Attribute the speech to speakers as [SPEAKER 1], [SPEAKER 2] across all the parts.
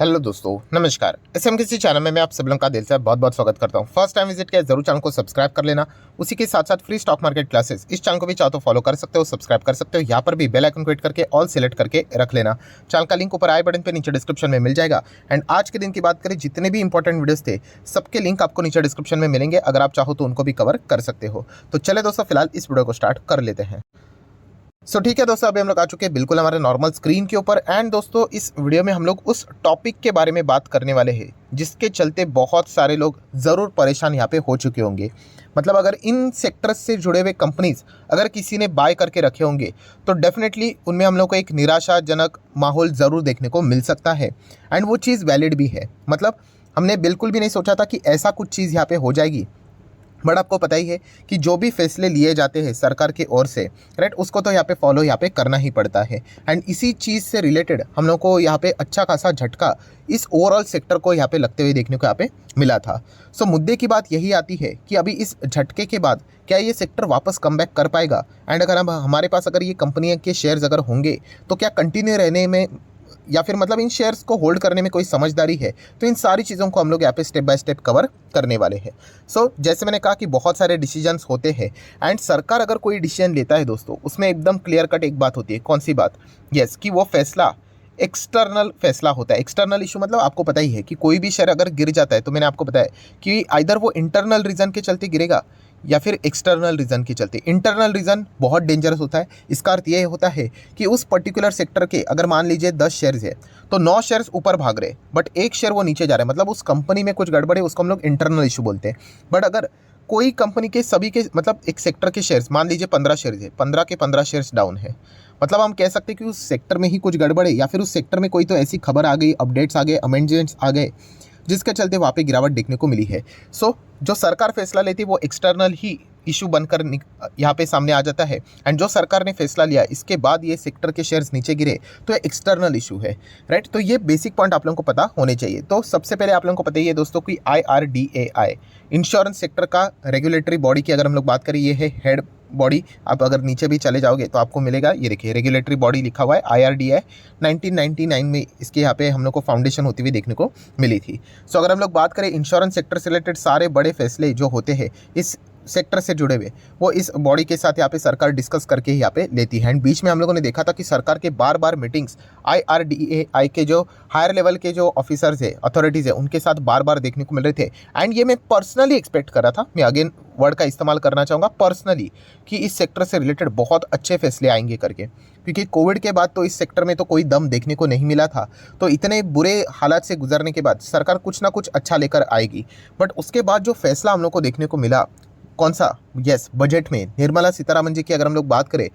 [SPEAKER 1] Hello दोस्तों, नमस्कार। SMKC channel में मैं आप सब लोगों का दिल से बहुत बहुत स्वागत करता हूं। फर्स्ट टाइम विजिट किया जरूर चैनल को सब्सक्राइब कर लेना। उसी के साथ साथ फ्री स्टॉक मार्केट क्लासेस इस चैनल को भी चाहो तो फॉलो कर सकते हो, सब्सक्राइब कर सकते हो। यहाँ पर भी बेल आइकन को हिट करके ऑल सिलेक्ट करके रख लेना। चैनल का लिंक ऊपर आई बटन पे नीचे डिस्क्रिप्शन में मिल जाएगा। एंड आज के दिन की बात करें, जितने भी इंपॉर्टेंट वीडियोस थे सबके लिंक आपको नीचे डिस्क्रिप्शन में मिलेंगे। अगर आप चाहो तो उनको भी कवर कर सकते हो। तो चले दोस्तों, फिलहाल इस वीडियो को स्टार्ट कर लेते हैं। ठीक है दोस्तों, अभी हम लोग आ चुके हैं बिल्कुल हमारे नॉर्मल स्क्रीन के ऊपर। एंड दोस्तों, इस वीडियो में हम लोग उस टॉपिक के बारे में बात करने वाले हैं जिसके चलते बहुत सारे लोग ज़रूर परेशान यहाँ पे हो चुके होंगे। मतलब अगर इन सेक्टर्स से जुड़े हुए कंपनीज अगर किसी ने बाय करके रखे होंगे तो डेफिनेटली उनमें हम लोग को एक निराशाजनक माहौल ज़रूर देखने को मिल सकता है। एंड वो चीज़ वैलिड भी है। मतलब हमने बिल्कुल भी नहीं सोचा था कि ऐसा कुछ चीज़ यहाँ पे हो जाएगी। बट आपको पता ही है कि जो भी फैसले लिए जाते हैं सरकार की ओर से, राइट, उसको तो यहाँ पे फॉलो यहाँ पे करना ही पड़ता है। एंड इसी चीज़ से रिलेटेड हम लोग को यहाँ पे अच्छा खासा झटका इस ओवरऑल सेक्टर को यहाँ पे लगते हुए देखने को यहाँ पे मिला था। मुद्दे की बात यही आती है कि अभी इस झटके के बाद क्या ये सेक्टर वापस कम बैक कर पाएगा। एंड अगर हम हमारे पास अगर ये कंपनियों के शेयर्स अगर होंगे तो क्या कंटिन्यू रहने में या फिर मतलब इन शेयर्स को होल्ड करने में कोई समझदारी है। तो इन सारी चीज़ों को हम लोग यहाँ पे स्टेप बाय स्टेप कवर करने वाले हैं। जैसे मैंने कहा कि बहुत सारे डिसीजंस होते हैं। एंड सरकार अगर कोई डिसीजन लेता है दोस्तों, उसमें एकदम क्लियर कट एक बात होती है। कौन सी बात? यस, कि वो फैसला एक्सटर्नल फैसला होता है। एक्सटर्नल इशू मतलब आपको पता ही है कि कोई भी शेयर अगर गिर जाता है तो मैंने आपको बताया कि आइदर वो इंटरनल रीज़न के चलते गिरेगा या फिर एक्सटर्नल रीज़न के चलते। इंटरनल रीज़न बहुत डेंजरस होता है। इसका अर्थ ये होता है कि उस पर्टिकुलर सेक्टर के अगर मान लीजिए 10 शेयर्स है तो 9 शेयर्स ऊपर भाग रहे बट एक शेयर वो नीचे जा रहा है, मतलब उस कंपनी में कुछ गड़बड़ है, उसको हम लोग इंटरनल इशू बोलते हैं। बट अगर कोई कंपनी के सभी के मतलब एक सेक्टर के शेयर्स मान लीजिए 15 शेयर्स है, 15 के 15 शेयर्स डाउन है, मतलब हम कह सकते हैं कि उस सेक्टर में ही कुछ गड़बड़ है या फिर उस सेक्टर में कोई तो ऐसी खबर आ गई, अपडेट्स आ गए, अमेंडमेंट्स आ गए जिसके चलते वहाँ पे गिरावट देखने को मिली है। जो सरकार फैसला लेती है वो एक्सटर्नल ही इशू बनकर यहाँ पे सामने आ जाता है। एंड जो सरकार ने फैसला लिया इसके बाद ये सेक्टर के शेयर्स नीचे गिरे तो ये एक्सटर्नल इशू है, राइट। तो ये बेसिक पॉइंट आप लोगों को पता होने चाहिए। तो सबसे पहले आप लोगों को पता ही है दोस्तों कि IRDAI इंश्योरेंस सेक्टर का रेगुलेटरी बॉडी की अगर हम लोग बात करें, ये है हेड बॉडी। आप अगर नीचे भी चले जाओगे तो आपको मिलेगा, ये देखिए रेगुलेटरी बॉडी लिखा हुआ है IRDAI। 1999 में इसके यहाँ पे हम लोग को फाउंडेशन होती हुई देखने को मिली थी। अगर हम लोग बात करें इंश्योरेंस सेक्टर से रिलेटेड सारे बड़े फैसले जो होते हैं इस सेक्टर से जुड़े हुए, वो इस बॉडी के साथ यहाँ पे सरकार डिस्कस करके ही यहाँ पे लेती है। एंड बीच में हम लोगों ने देखा था कि सरकार के बार बार मीटिंग्स IRDAI के जो हायर लेवल के जो ऑफिसर्स है, अथॉरिटीज़ है, उनके साथ बार बार देखने को मिल रहे थे। एंड ये मैं पर्सनली एक्सपेक्ट कर रहा था, मैं अगेन वर्ड का इस्तेमाल करना चाहूँगा पर्सनली, कि इस सेक्टर से रिलेटेड बहुत अच्छे फैसले आएंगे करके। क्योंकि कोविड के बाद तो इस सेक्टर में तो कोई दम देखने को नहीं मिला था। तो इतने बुरे हालात से गुजरने के बाद सरकार कुछ ना कुछ अच्छा लेकर आएगी। बट उसके बाद जो फैसला हम लोग को देखने को मिला, कौन सा? यस, बजट में निर्मला सीतारमण जी की अगर हम लोग बात करें,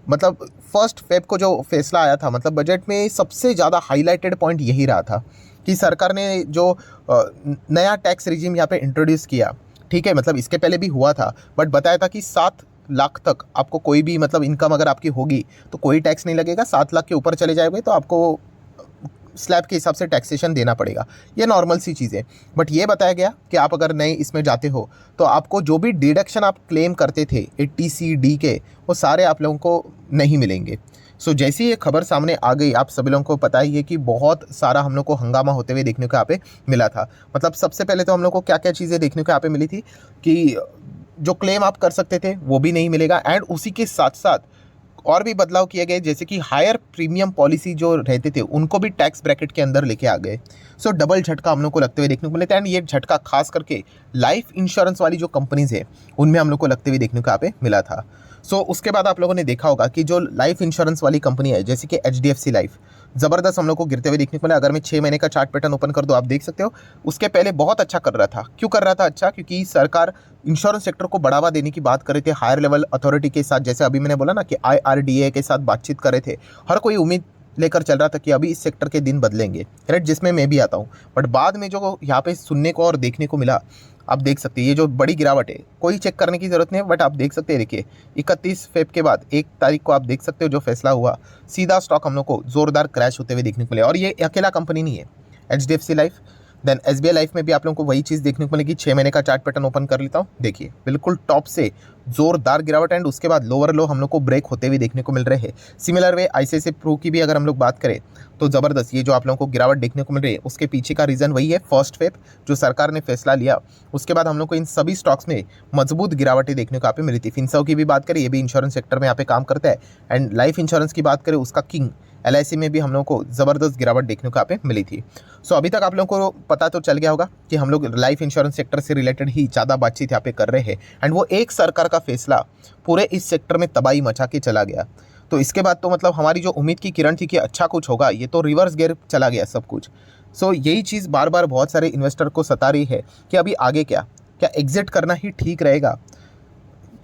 [SPEAKER 1] मतलब 1 फेब को जो फैसला आया था, मतलब बजट में सबसे ज़्यादा हाईलाइटेड पॉइंट यही रहा था कि सरकार ने जो नया टैक्स रिजीम यहाँ पे इंट्रोड्यूस किया, ठीक है, मतलब इसके पहले भी हुआ था बट बताया था कि 7 लाख तक आपको कोई भी मतलब इनकम अगर आपकी होगी तो कोई टैक्स नहीं लगेगा। 7 लाख के ऊपर चले जाएंगे तो आपको स्लैब के हिसाब से टैक्सेशन देना पड़ेगा। ये नॉर्मल सी चीज़ है। बट ये बताया गया कि आप अगर नए इसमें जाते हो तो आपको जो भी डिडक्शन आप क्लेम करते थे 80C के, वो सारे आप लोगों को नहीं मिलेंगे। जैसे ही ये खबर सामने आ गई, आप सभी लोगों को पता ही है कि बहुत सारा हम लोग को हंगामा होते हुए देखने को यहाँ पे मिला था। मतलब सबसे पहले तो हम लोग को क्या क्या चीज़ें देखने को यहाँ पे मिली थी कि जो क्लेम आप कर सकते थे वो भी नहीं मिलेगा। एंड उसी के साथ साथ और भी बदलाव किए गए, जैसे कि हायर प्रीमियम पॉलिसी जो रहते थे उनको भी टैक्स ब्रैकेट के अंदर लेके आ गए। डबल झटका हम लोग को लगते हुए देखने को मिले थे। एंड ये झटका खास करके लाइफ इंश्योरेंस वाली जो कंपनीज है उनमें हम लोग को लगते हुए देखने को यहाँ पे मिला था। उसके बाद आप लोगों ने देखा होगा कि जो लाइफ इंश्योरेंस वाली कंपनी है जैसे कि HDFC लाइफ, ज़बरदस्त हम लोग को गिरते हुए देखने को मिला। अगर मैं 6 महीने का चार्ट पैटर्न ओपन कर दूँ, आप देख सकते हो उसके पहले बहुत अच्छा कर रहा था। क्यों कर रहा था अच्छा? क्योंकि सरकार इंश्योरेंस सेक्टर को बढ़ावा देने की बात कर रहे थे हायर लेवल अथॉरिटी के साथ। जैसे अभी मैंने बोला ना कि IRDAI के साथ बातचीत कर रहे थे। हर कोई उम्मीद लेकर चल रहा था कि अभी इस सेक्टर के दिन बदलेंगे, राइट, जिसमें मैं भी आता हूँ। बट बाद में जो यहाँ पे सुनने को और देखने को मिला, आप देख सकते हैं ये जो बड़ी गिरावट है, कोई चेक करने की ज़रूरत नहीं है। बट आप देख सकते हैं, देखिए 31 फेब के बाद 1 तारीख को आप देख सकते हो जो फैसला हुआ, सीधा स्टॉक हम लोग को ज़ोरदार क्रैश होते हुए देखने को मिला। और ये अकेला कंपनी नहीं है HDFC life, then SBI life में भी आप लोगों को वही चीज़ देखने को मिलेगी। 6 महीने का चार्ट पैटर्न ओपन कर लेता हूँ, देखिए बिल्कुल टॉप से जोरदार गिरावट एंड उसके बाद लोअर लो हम लोग को ब्रेक होते हुए देखने को मिल रहे हैं। सिमिलर वे आईसीआईसीआई प्रू की भी अगर हम लोग बात करें तो ज़बरदस्त ये जो आप लोगों को गिरावट देखने को मिल रही है उसके पीछे का रीज़न वही है 1 फेब जो सरकार ने फैसला लिया। उसके बाद हम लोग को इन सभी स्टॉक्स में मजबूत गिरावटें देखने को यहाँ पे मिली थी। फिनसर्व की भी बात करें, ये भी इंश्योरेंस सेक्टर में यहाँ पे काम करता है एंड लाइफ इंश्योरेंस की बात करें उसका किंग एलआईसी में भी हम लोग को ज़बरदस्त गिरावट देखने को यहाँ पे मिली थी। सो अभी तक आप लोगों को पता तो चल गया होगा कि हम लोग लाइफ इंश्योरेंस सेक्टर से रिलेटेड ही ज़्यादा बातचीत यहाँ पे कर रहे हैं एंड वो एक सरकार का फैसला पूरे इस सेक्टर में तबाही मचा के चला गया। तो इसके बाद तो मतलब हमारी जो उम्मीद की किरण थी कि अच्छा कुछ होगा, ये तो रिवर्स गियर चला गया सब कुछ। सो यही चीज़ बार बार बहुत सारे इन्वेस्टर को सता रही है कि अभी आगे क्या एग्जिट करना ही ठीक रहेगा।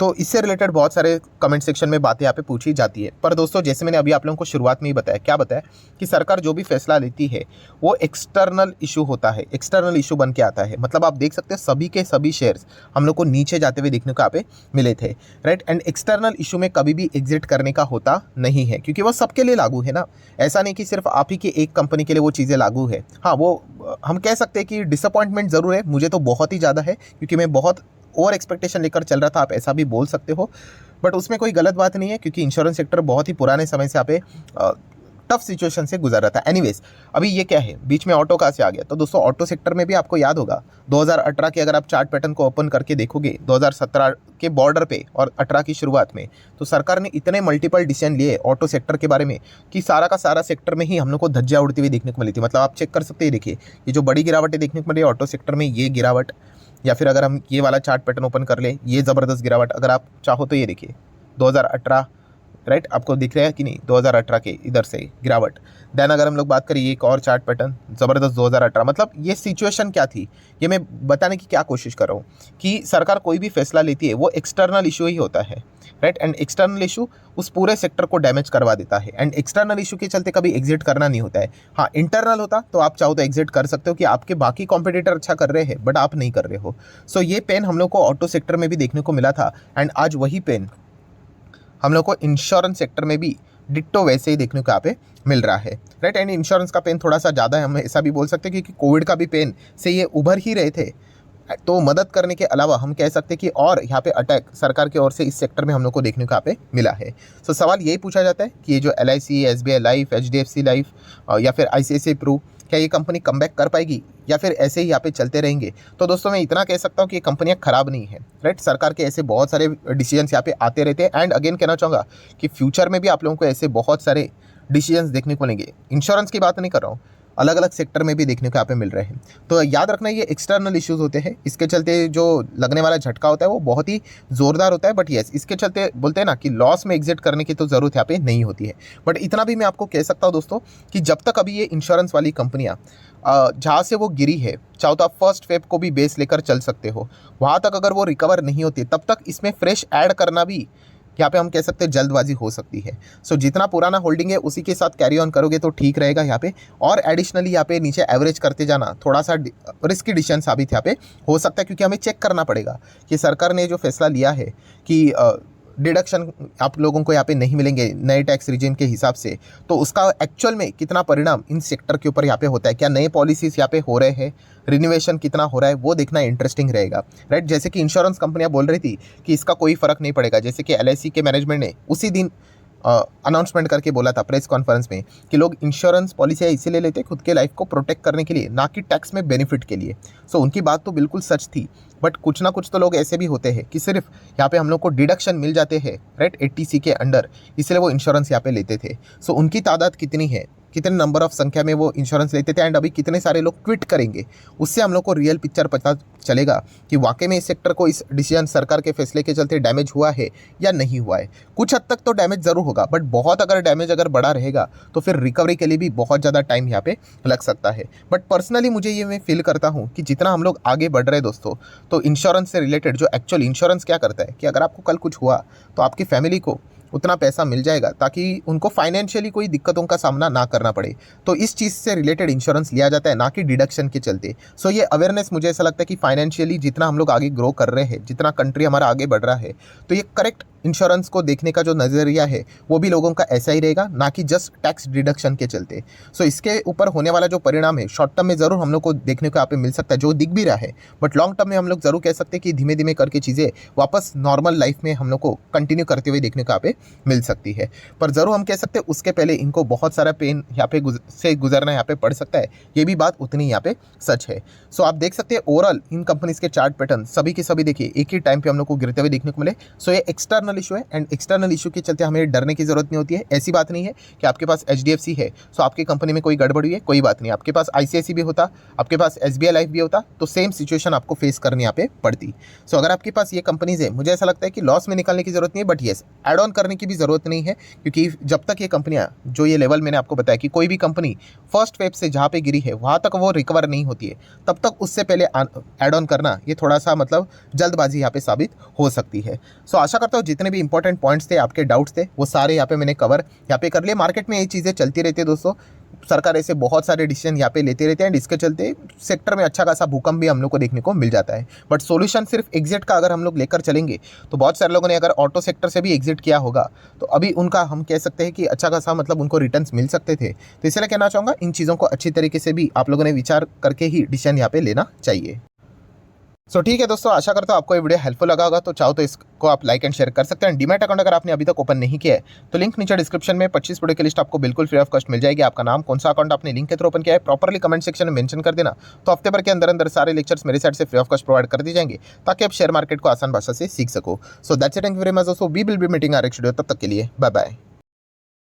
[SPEAKER 1] तो इससे रिलेटेड बहुत सारे कमेंट सेक्शन में बातें यहाँ पे पूछी जाती है। पर दोस्तों जैसे मैंने अभी आप लोगों को शुरुआत में ही बताया, क्या बताया कि सरकार जो भी फैसला लेती है वो एक्सटर्नल इशू होता है, एक्सटर्नल इशू बन के आता है। मतलब आप देख सकते हैं सभी के सभी शेयर्स हम लोग को नीचे जाते हुए देखने को यहाँ पे मिले थे, राइट। एंड एक्सटर्नल इशू में कभी भी एग्जिट करने का होता नहीं है क्योंकि वो सबके लिए लागू है ना। ऐसा नहीं कि सिर्फ आप ही की एक कंपनी के लिए वो चीज़ें लागू है। हाँ, वो हम कह सकते हैं कि डिसअपॉइंटमेंट ज़रूर है, मुझे तो बहुत ही ज़्यादा है क्योंकि मैं बहुत ओवर एक्सपेक्टेशन लेकर चल रहा था, आप ऐसा भी बोल सकते हो। बट उसमें कोई गलत बात नहीं है क्योंकि इंश्योरेंस सेक्टर बहुत ही पुराने समय से यहाँ पे टफ सिचुएशन से गुजर रहा था। एनीवेज अभी ये क्या है, बीच में ऑटो कहाँ से आ गया? तो दोस्तों ऑटो सेक्टर में भी आपको याद होगा 2018 के अगर आप चार्ट पैटर्न को ओपन करके देखोगे 2017 के बॉर्डर पे और 18 की शुरुआत में, तो सरकार ने इतने मल्टीपल डिसीजन लिए ऑटो सेक्टर के बारे में कि सारा का सारा सेक्टर में ही हम लोग को धज्जियां उड़ती हुई देखने को मिली थी। मतलब आप चेक कर सकते हैं, देखिए ये जो बड़ी गिरावटें देखने को मिली है ऑटो सेक्टर में, ये गिरावट, या फिर अगर हम ये वाला चार्ट पैटर्न ओपन कर ले, ये ज़बरदस्त गिरावट अगर आप चाहो तो ये देखिए 2018, राइट, आपको दिख रहा है कि नहीं 2018 के इधर से गिरावट। देन अगर हम लोग बात करें एक और चार्ट पैटर्न ज़बरदस्त 2018। मतलब ये सिचुएशन क्या थी, ये मैं बताने की क्या कोशिश कर रहा हूँ कि सरकार कोई भी फैसला लेती है वो एक्सटर्नल इशू ही होता है, राइट। एंड एक्सटर्नल इशू उस पूरे सेक्टर को डैमेज करवा देता है एंड एक्सटर्नल इशू के चलते कभी एग्जिट करना नहीं होता है। हाँ, इंटरनल होता तो आप चाहो तो एग्जिट कर सकते हो कि आपके बाकी कॉम्पिटिटर अच्छा कर रहे हैं बट आप नहीं कर रहे हो। सो ये पेन हम लोग को ऑटो सेक्टर में भी देखने को मिला था एंड आज वही पेन हम लोग को इंश्योरेंस सेक्टर में भी डिट्टो वैसे ही देखने को यहाँ पे मिल रहा है, राइट। एंड इंश्योरेंस का पेन थोड़ा सा ज़्यादा है, हम ऐसा भी बोल सकते हैं क्योंकि कोविड का भी पेन से ये उभर ही रहे थे। तो मदद करने के अलावा हम कह सकते हैं कि और यहाँ पे अटैक सरकार की ओर से इस सेक्टर में हम लोग को देखने को यहाँ पे मिला है। सो सवाल यही पूछा जाता है कि ये जो LIC, SBI life, HDFC life या फिर ICICI प्रू, क्या ये कंपनी कमबैक कर पाएगी या फिर ऐसे ही यहाँ पे चलते रहेंगे? तो दोस्तों मैं इतना कह सकता हूँ कि ये कंपनियाँ खराब नहीं है, राइट। सरकार के ऐसे बहुत सारे डिसीजंस यहाँ पे आते रहते हैं एंड अगेन कहना चाहूँगा कि फ्यूचर में भी आप लोगों को ऐसे बहुत सारे डिसीजंस देखने को मिलेंगे। इंश्योरेंस की बात नहीं कर रहा हूँ, अलग अलग सेक्टर में भी देखने को यहाँ पे मिल रहे हैं। तो याद रखना ये एक्सटर्नल इश्यूज होते हैं, इसके चलते जो लगने वाला झटका होता है वो बहुत ही ज़ोरदार होता है। बट येस, इसके चलते बोलते हैं ना कि लॉस में एग्जिट करने की तो ज़रूरत यहाँ पे नहीं होती है। बट इतना भी मैं आपको कह सकता हूँ दोस्तों कि जब तक अभी ये इंश्योरेंस वाली कंपनियाँ जहाँ से वो गिरी है, चाहो तो आप 1 फेब को भी बेस लेकर चल सकते हो, वहाँ तक अगर वो रिकवर नहीं होती तब तक इसमें फ्रेश ऐड करना भी यहाँ पे हम कह सकते हैं जल्दबाजी हो सकती है। सो जितना पुराना होल्डिंग है उसी के साथ कैरी ऑन करोगे तो ठीक रहेगा यहाँ पे। और एडिशनली यहाँ पे नीचे एवरेज करते जाना थोड़ा सा रिस्की डिसीजन साबित यहाँ पे हो सकता है क्योंकि हमें चेक करना पड़ेगा कि सरकार ने जो फैसला लिया है कि डिडक्शन आप लोगों को यहाँ पे नहीं मिलेंगे नए टैक्स रिजीम के हिसाब से, तो उसका एक्चुअल में कितना परिणाम इन सेक्टर के ऊपर यहाँ पे होता है, क्या नए पॉलिसीज यहाँ पे हो रहे हैं, रिनोवेशन कितना हो रहा है, वो देखना इंटरेस्टिंग रहेगा, राइट। जैसे कि इंश्योरेंस कंपनियां बोल रही थी कि इसका कोई फर्क नहीं पड़ेगा, जैसे कि LIC के मैनेजमेंट ने उसी दिन अनाउंसमेंट करके बोला था प्रेस कॉन्फ्रेंस में कि लोग इंश्योरेंस पॉलिसियाँ इसीलिए लेते खुद के लाइफ को प्रोटेक्ट करने के लिए, ना कि टैक्स में बेनिफिट के लिए। सो उनकी बात तो बिल्कुल सच थी। बट कुछ ना कुछ तो लोग ऐसे भी होते हैं कि सिर्फ यहाँ पे हम लोग को डिडक्शन मिल जाते हैं, राइट, 80C के अंडर, इसलिए वो इंश्योरेंस यहाँ पे लेते थे। सो उनकी तादाद कितनी है, कितने नंबर ऑफ संख्या में वो इंश्योरेंस लेते थे एंड अभी कितने सारे लोग क्विट करेंगे, उससे हम लोग को रियल पिक्चर पता चलेगा कि वाकई में इस सेक्टर को इस डिसीजन सरकार के फैसले के चलते डैमेज हुआ है या नहीं हुआ है। कुछ हद तक तो डैमेज ज़रूर होगा बट बहुत अगर डैमेज अगर बड़ा रहेगा तो फिर रिकवरी के लिए भी बहुत ज़्यादा टाइम यहाँ पे लग सकता है। बट पर्सनली मुझे ये मैं फील करता हूँ कि जितना हम लोग आगे बढ़ रहे हैं दोस्तों, तो इंश्योरेंस से रिलेटेड जो एक्चुअल इंश्योरेंस क्या करता है कि अगर आपको कल कुछ हुआ तो आपकी फैमिली को उतना पैसा मिल जाएगा ताकि उनको फाइनेंशियली कोई दिक्कतों का सामना ना करना पड़े। तो इस चीज़ से रिलेटेड इंश्योरेंस लिया जाता है, ना कि डिडक्शन के चलते। सो ये अवेयरनेस मुझे ऐसा लगता है कि फाइनेंशियली जितना हम लोग आगे ग्रो कर रहे हैं, जितना कंट्री हमारा आगे बढ़ रहा है, तो ये करेक्ट इंश्योरेंस को देखने का जो नज़रिया है वो भी लोगों का ऐसा ही रहेगा, ना कि जस्ट टैक्स डिडक्शन के चलते। सो इसके ऊपर होने वाला जो परिणाम है शॉर्ट टर्म में ज़रूर हम लोग को देखने को यहाँ पे मिल सकता है, जो दिख भी रहा है, बट लॉन्ग टर्म में हम लोग ज़रूर कह सकते हैं कि धीमे धीमे करके चीज़ें वापस नॉर्मल लाइफ में हम लोग को कंटिन्यू करते हुए देखने को यहाँ पे मिल सकती है। पर ज़रूर हम कह सकते हैं उसके पहले इनको बहुत सारा पेन यहाँ पे से गुजरना यहाँ पे पड़ सकता है, ये भी बात उतनी यहाँ पे सच है। सो आप देख सकते हैं ओवरऑल इन कंपनीज के चार्ट पैटर्न सभी के सभी देखिए एक ही टाइम पे हम लोग को गिरते हुए देखने को मिले। सो ये एक्सटर्नल इशू है, एंड एक्सटर्नल इशू के चलते हमें डरने की जरूरत नहीं होती है। ऐसी बात नहीं है कि आपके पास HDFC है सो आपकी कंपनी में कोई गड़बड़ी है, कोई बात नहीं। आपके पास ICICI भी होता, आपके पास SBI लाइफ भी होता, तो सेम सिचुएशन आपको फेस करनी यहाँ पे पड़ती। सो अगर आपके पास ये कंपनीज है, मुझे ऐसा लगता है कि लॉस में निकालने की जरूरत नहीं है, बट येस एड ऑन करने की भी जरूरत नहीं है, क्योंकि जब तक ये कंपनियां जो ये लेवल मैंने आपको बताया कि कोई भी कंपनी फर्स्ट वेब से जहाँ पे गिरी है वहाँ तक वो रिकवर नहीं होती है, तब तक उससे पहले एड ऑन करना ये थोड़ा सा मतलब जल्दबाजी यहाँ पे साबित हो सकती है। सो आशा करता हूँ जितने भी इंपॉर्टेंट पॉइंट्स थे, आपके डाउट्स थे, वो सारे यहाँ पे मैंने कवर यहाँ पे कर लिए। मार्केट में ये चीज़ें चलती रहती है दोस्तों, सरकार ऐसे बहुत सारे डिसीजन यहाँ पे लेते रहते हैं, एंड इसके चलते सेक्टर में अच्छा खासा भूकंप भी हम लोग को देखने को मिल जाता है। बट सॉल्यूशन सिर्फ एग्जिट का अगर हम लोग लेकर चलेंगे तो बहुत सारे लोगों ने अगर ऑटो सेक्टर से भी एग्जिट किया होगा तो अभी उनका हम कह सकते हैं कि अच्छा खासा मतलब उनको रिटर्न्स मिल सकते थे। तो इसलिए कहना चाहूँगा इन चीज़ों को अच्छी तरीके से भी आप लोगों ने विचार करके ही डिसीजन यहाँ पे लेना चाहिए। सो ठीक है दोस्तों, आशा करता हूँ आपको ये वीडियो हेल्पफुल लगा होगा। तो चाहो तो इसको आप लाइक एंड शेयर कर सकते हैं। डीमैट अकाउंट अगर आपने अभी तक ओपन नहीं किया है तो लिंक नीचे डिस्क्रिप्शन में 25 वीडियो की लिस्ट आपको बिल्कुल फ्री ऑफ कॉस्ट मिल जाएगी। आपका नाम, कौन सा अकाउंट आपने लिंक के थ्रू ओपन किया है, प्रॉपर्ली कमेंट सेक्शन में मेंशन कर देना, तो हफ्ते भर के अंदर अंदर सारे लेक्चर्स मेरे साइड से फ्री ऑफ कॉस्ट प्रोवाइड कर दिए जाएंगे, ताकि आप शेयर मार्केट को आसान भाषा से सीख सको। So that's it, thank you very much दोस्तों, we will be meeting our next video. तब तक के लिए बाय बाय।